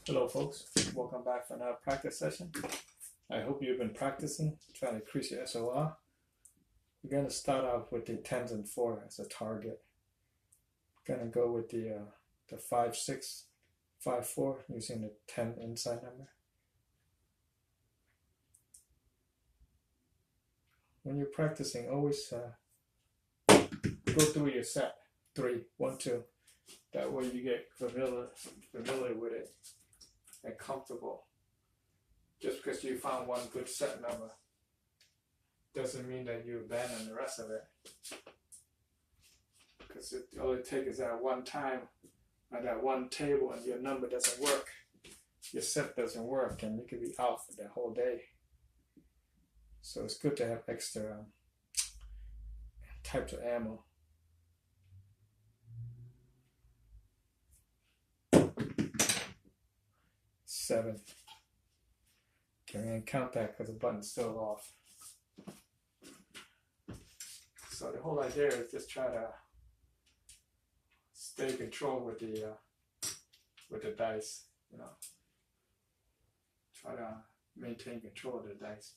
Hello folks, welcome back for another practice session. I hope you've been practicing, trying to increase your SOR. We're going to start off with the 10s and 4 as a target. Going to go with the 5, 6, 5, 4 using the 10 inside number. When you're practicing, always go through your set 3, 1, 2. That way you get familiar with it and comfortable. Just because you found one good set number doesn't mean that you abandon the rest of it. Because all it takes is that one time or that one table and your number doesn't work, your set doesn't work, and you could be out for the whole day. So it's good to have extra types of ammo. Seven. Okay, we're going to count that because the button's still off. So the whole idea is just try to stay in control with the dice, you know. Try to maintain control of the dice.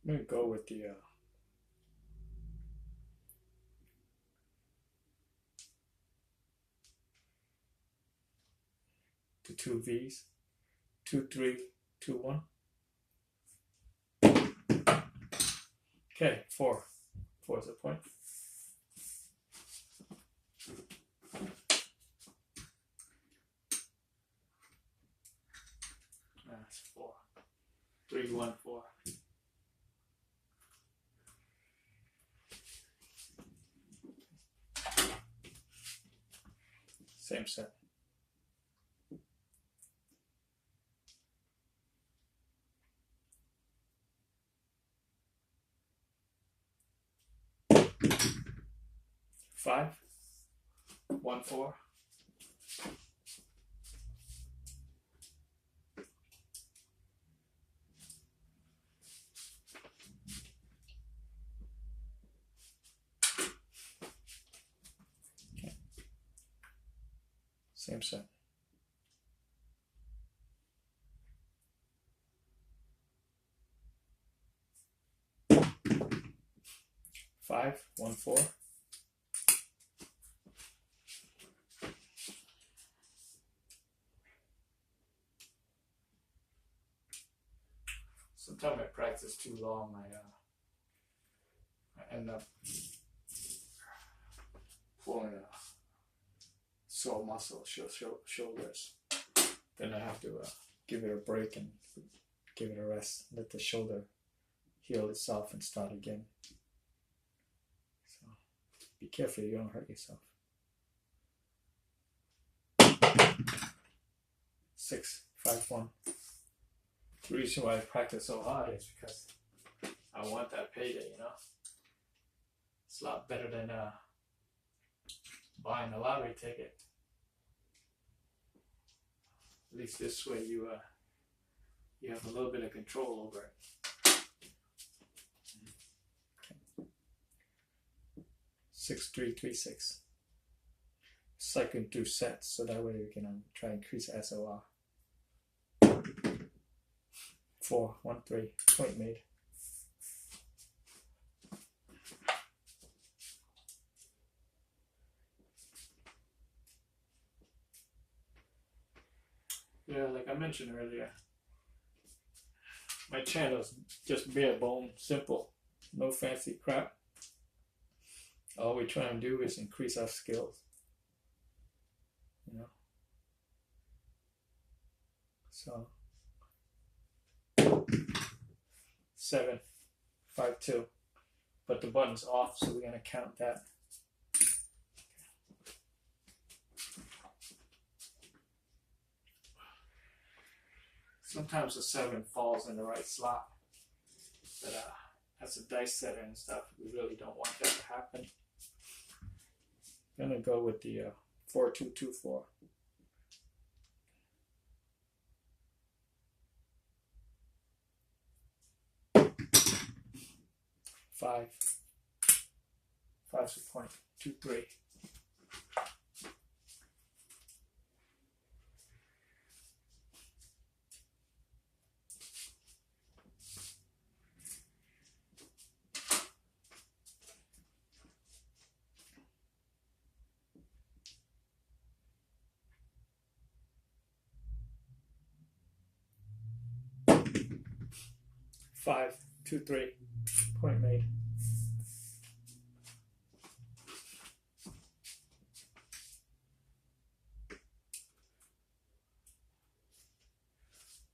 I'm going to go with the 2 V's, 2, 3, 2, 1. Okay, 4. 4 is the point. That's 4. 3, 1, 4. Same set. Five, 1, 4. Okay. Same set. 5, 1, 4. Sometimes I practice too long, I end up pulling a sore muscle, shoulders. Then I have to give it a break and give it a rest, let the shoulder heal itself and start again. So be careful you don't hurt yourself. 6, 5, 1. The reason why I practice so hard is because I want that payday, you know. It's a lot better than buying a lottery ticket. At least this way you have a little bit of control over it. Okay. 6, 3, 3, 6. Cycling through sets so that way we can try and increase SOR. 4, 1, 3. Point made. Yeah, like I mentioned earlier, my channel is just bare bone, simple, no fancy crap. All we're trying to do is increase our skills, you know. So 7, 5, 2, but the button's off, so we're gonna count that. Sometimes the 7 falls in the right slot, but as a dice setter and stuff, we really don't want that to happen. I'm gonna go with the 4, 2, 2, 4. 5, -0.23. Five, 2, 3, point made.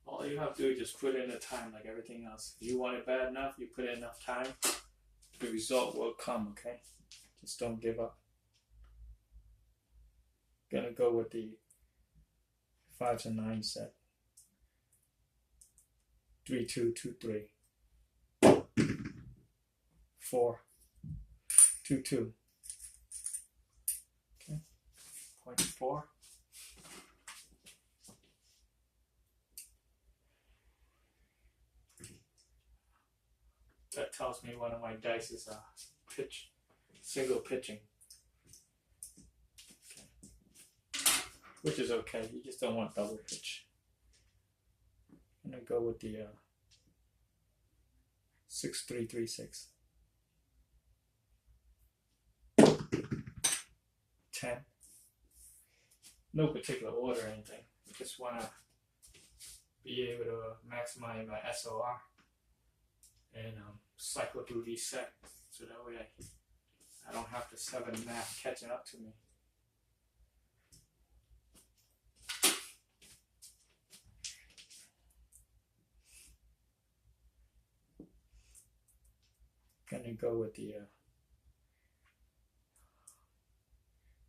All you have to do is just put in the time like everything else. If you want it bad enough, you put in enough time, the result will come, okay? Just don't give up. Gonna go with the 5s and 9s set. 3, 2, 2, 3. 4, 2, 2. Okay, 0.4. That tells me one of my dice is single pitching. Okay. Which is okay, you just don't want double pitch. I'm gonna go with the 6, 3, 3, 6. 10. No particular order or anything. Just want to be able to maximize my SOR and cycle through these sets so that way I don't have the 7 math catching up to me. Gonna go with the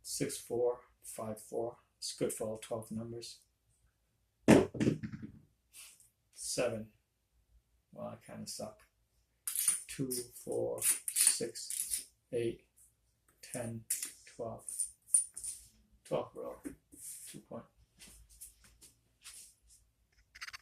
6, 4, 5, 4. It's good for all 12 numbers. 7. Well, I kind of suck. 2, 4, 6, 8, 10, 12. 12 row. 2 point.